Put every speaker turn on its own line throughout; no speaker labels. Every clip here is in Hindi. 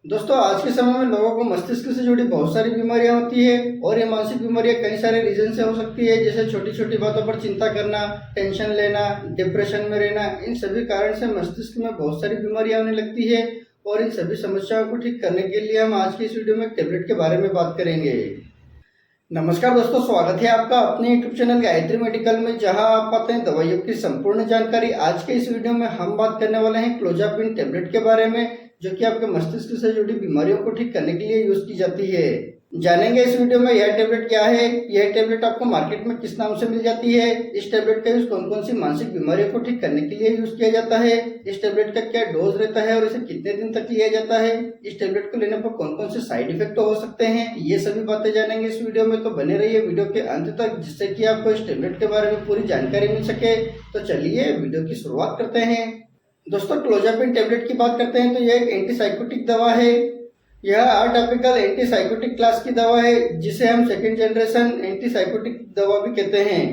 दोस्तों, आज के समय में लोगों को मस्तिष्क से जुड़ी बहुत सारी बीमारियां होती है और ये मानसिक बीमारियां कई सारे रीजन से हो सकती है, जैसे छोटी छोटी बातों पर चिंता करना, टेंशन लेना, डिप्रेशन में रहना। इन सभी कारण से मस्तिष्क में बहुत सारी बीमारियां होने लगती है और इन सभी समस्याओं को ठीक करने के लिए हम आज की इस वीडियो में टेबलेट के बारे में बात करेंगे। नमस्कार दोस्तों, स्वागत है आपका अपने यूट्यूब चैनल गायत्री मेडिकल में, जहां आप पाते हैं दवाइयों की संपूर्ण जानकारी। आज के इस वीडियो में हम बात करने वाले हैं क्लोजापिन टेबलेट के बारे में, जो कि आपके मस्तिष्क से जुड़ी बीमारियों को ठीक करने के लिए यूज की जाती है। जानेंगे इस वीडियो में यह टेबलेट क्या है, यह टेबलेट आपको मार्केट में किस नाम से मिल जाती है, इस टेबलेट का यूज कौन कौन सी मानसिक बीमारियों को ठीक करने के लिए यूज किया जाता है, इस टेबलेट का क्या डोज रहता है और इसे कितने दिन तक लिया जाता है, इस टेबलेट को लेने पर कौन कौन से साइड इफेक्ट हो सकते हैं, ये सभी बातें जानेंगे इस वीडियो में। तो बने रहिए वीडियो के अंत तक, जिससे कि आपको इस टेबलेट के बारे में पूरी जानकारी मिल सके। तो चलिए वीडियो की शुरुआत करते हैं। दोस्तों, क्लोजापिन टेबलेट की बात करते हैं तो यह एक एंटीसाइकोटिक दवा है। यह अटॉपिकल एंटीसाइकोटिक क्लास की दवा है, जिसे हम सेकेंड जनरेशन एंटीसाइकोटिक दवा भी कहते हैं।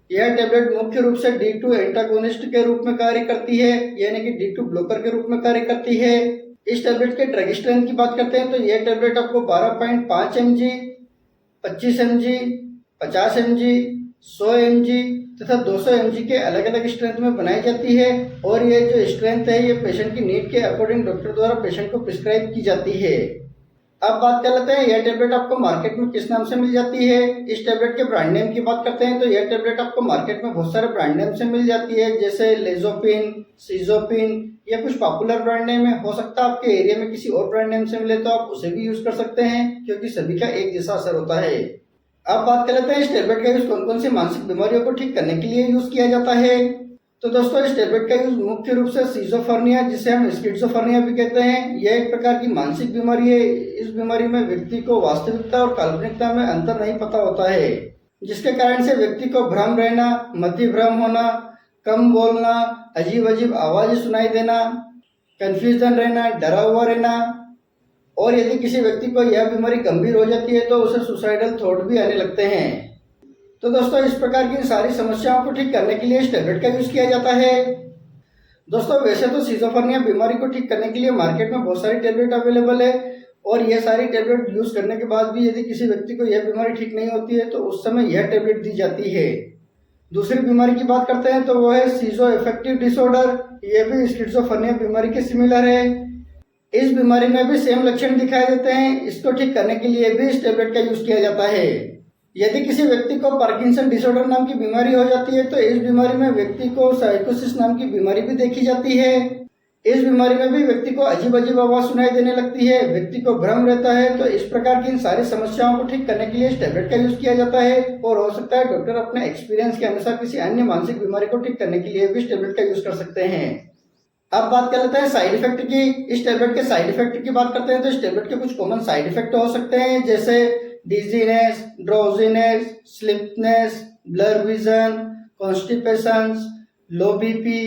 यह टेबलेट मुख्य रूप से D2 एंटागोनिस्ट के रूप में कार्य करती है, यानी कि D2 ब्लॉकर के रूप में कार्य करती है। इस टेबलेट के ड्रग स्ट्रेंथ की बात करते हैं तो यह टेबलेट आपको 12.5 mg, 25 mg, 50 mg, 100 mg तथा 200 mg के अलग अलग स्ट्रेंथ में बनाई जाती है। और ये जो स्ट्रेंथ है, ये पेशेंट की नीड के अकॉर्डिंग डॉक्टर द्वारा पेशेंट को प्रिस्क्राइब की जाती है। अब बात कर लेते हैं यह टेबलेट आपको मार्केट में किस नाम से मिल जाती है। इस टेबलेट के ब्रांड नेम की बात करते हैं तो यह टेबलेट आपको मार्केट में बहुत सारे ब्रांड नेम से मिल जाती है, जैसे लेजोपिन, सीजोपिन, या कुछ पॉपुलर ब्रांड नेम है। हो सकता है आपके एरिया में किसी और ब्रांड नेम से मिले तो आप उसे भी यूज कर सकते हैं, क्योंकि सभी का एक जैसा असर होता है। अब बात कर लेते हैं इस टेबलेट का यूज कौन कौन सी मानसिक बीमारियों को ठीक करने के लिए यूज किया जाता है। तो दोस्तों, इस टेबलेट का यूज मुख्य रूप से सिजोफ्रेनिया, जिसे हम स्किज़ोफ्रेनिया भी कहते हैं, यह एक प्रकार की मानसिक बीमारी है। इस बीमारी में व्यक्ति को वास्तविकता और काल्पनिकता में अंतर नहीं पता होता है, जिसके कारण से व्यक्ति को भ्रम रहना, मति भ्रम होना, कम बोलना, अजीब अजीब आवाज सुनाई देना, कंफ्यूजन रहना, डरा हुआ रहना, और यदि किसी व्यक्ति को यह बीमारी गंभीर हो जाती है तो उसे सुसाइडल थॉट भी आने लगते हैं। तो दोस्तों, इस प्रकार की सारी समस्याओं को ठीक करने के लिए इस टेबलेट का यूज किया जाता है। दोस्तों, वैसे तो सिजोफ्रेनिया बीमारी को ठीक करने के लिए मार्केट में बहुत सारी टेबलेट अवेलेबल है, और यह सारी टेबलेट यूज करने के बाद भी यदि किसी व्यक्ति को यह बीमारी ठीक नहीं होती है तो उस समय यह टेबलेट दी जाती है। दूसरी बीमारी की बात करते हैं तो वह है सीजो एफेक्टिव डिसऑर्डर। यह भी स्किज़ोफ्रेनिया बीमारी के सिमिलर है। इस बीमारी में भी सेम लक्षण दिखाई देते हैं। इसको ठीक करने के लिए भी इस टेबलेट का यूज किया जाता है। यदि किसी व्यक्ति को पार्किंसन डिसऑर्डर नाम की बीमारी हो जाती है तो इस बीमारी में व्यक्ति को साइकोसिस नाम की बीमारी भी देखी जाती है। इस बीमारी में भी व्यक्ति को अजीब अजीब आवाज सुनाई देने लगती है, व्यक्ति को भ्रम रहता है। तो इस प्रकार की इन सारी समस्याओं को ठीक करने के लिए इस टेबलेट का यूज किया जाता है। और हो सकता है डॉक्टर अपने एक्सपीरियंस के अनुसार किसी अन्य मानसिक बीमारी को ठीक करने के लिए भी इस टेबलेट का यूज कर सकते हैं। अब बात कर लेते हैं साइड इफेक्ट की। इस टेबलेट के साइड इफेक्ट की बात करते हैं तो इस टेबलेट के कुछ कॉमन साइड इफेक्ट हो सकते हैं, जैसे dizziness, drowsiness, sleepiness, blur vision, constipation, low BP,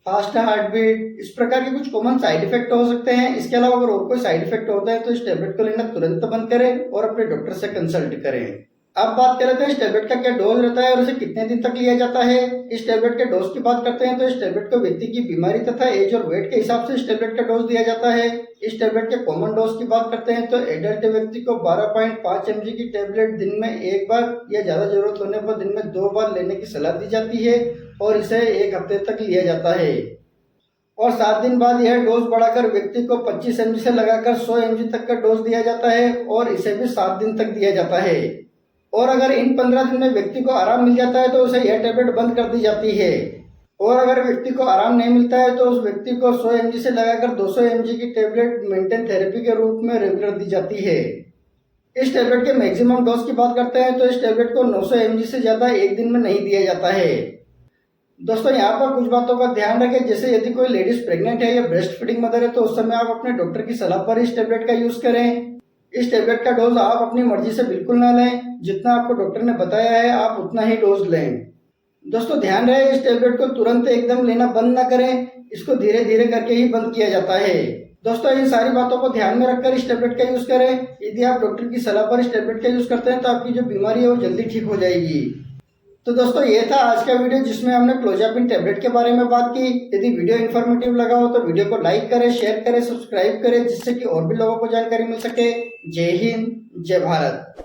fast heart beat. इस प्रकार के कुछ कॉमन साइड इफेक्ट हो सकते हैं। इसके अलावा अगर और कोई साइड इफेक्ट होता है तो इस टेबलेट को लेना तुरंत बंद करें और अपने डॉक्टर से कंसल्ट करें। अब बात कर लेते हैं इस टेबलेट का क्या डोज रहता है और इसे कितने दिन तक लिया जाता है। इस टेबलेट के डोज की बात करते हैं तो इस टेबलेट को व्यक्ति की बीमारी तथा एज और वेट के हिसाब से इस टेबलेट का डोज दिया जाता है। इस टेबलेट के कॉमन डोज की बात करते हैं तो एडल्ट व्यक्ति को 12.5 mg की टेबलेट दिन में एक बार या ज्यादा जरूरत होने पर दिन में 2 बार लेने की सलाह दी जाती है, और इसे 1 हफ्ते तक लिया जाता है। और 7 दिन बाद यह डोज बढ़ाकर व्यक्ति को 25 mg से लगाकर 100 mg तक का डोज दिया जाता है, और इसे भी 7 दिन तक दिया जाता है। और अगर इन 15 दिन में व्यक्ति को आराम मिल जाता है तो उसे यह टेबलेट बंद कर दी जाती है। और अगर व्यक्ति को आराम नहीं मिलता है तो उस व्यक्ति को 100 mg से लगाकर 200 mg की टेबलेट मेंटेन थेरेपी के रूप में रेगुलर दी जाती है। इस टेबलेट के मैक्सिमम डोज की बात करते हैं तो इस टेबलेट को 900 mg से ज्यादा एक दिन में नहीं दिया जाता है। दोस्तों, यहाँ पर कुछ बातों का ध्यान रखें, जैसे यदि कोई लेडीज प्रेग्नेंट है या ब्रेस्ट फीडिंग मदर है तो उस समय आप अपने डॉक्टर की सलाह पर इस टेबलेट का यूज करें। इस टेबलेट का डोज आप अपनी मर्जी से बिल्कुल ना लें, जितना आपको डॉक्टर ने बताया है आप उतना ही डोज लें। दोस्तों, ध्यान रहे इस टेबलेट को तुरंत एकदम लेना बंद ना करें, इसको धीरे धीरे करके ही बंद किया जाता है। दोस्तों, इन सारी बातों को ध्यान में रखकर इस टेबलेट का यूज करें। यदि आप डॉक्टर की सलाह पर इस टेबलेट का यूज करते हैं तो आपकी जो बीमारी है वो जल्दी ठीक हो जाएगी। तो दोस्तों ये था आज का वीडियो जिसमें हमने क्लोजापिन टेबलेट के बारे में बात की। यदि वीडियो इन्फॉर्मेटिव लगा हो तो वीडियो को लाइक करें, शेयर करें, सब्सक्राइब करें, जिससे कि और भी लोगों को जानकारी मिल सके। जय हिंद, जय भारत।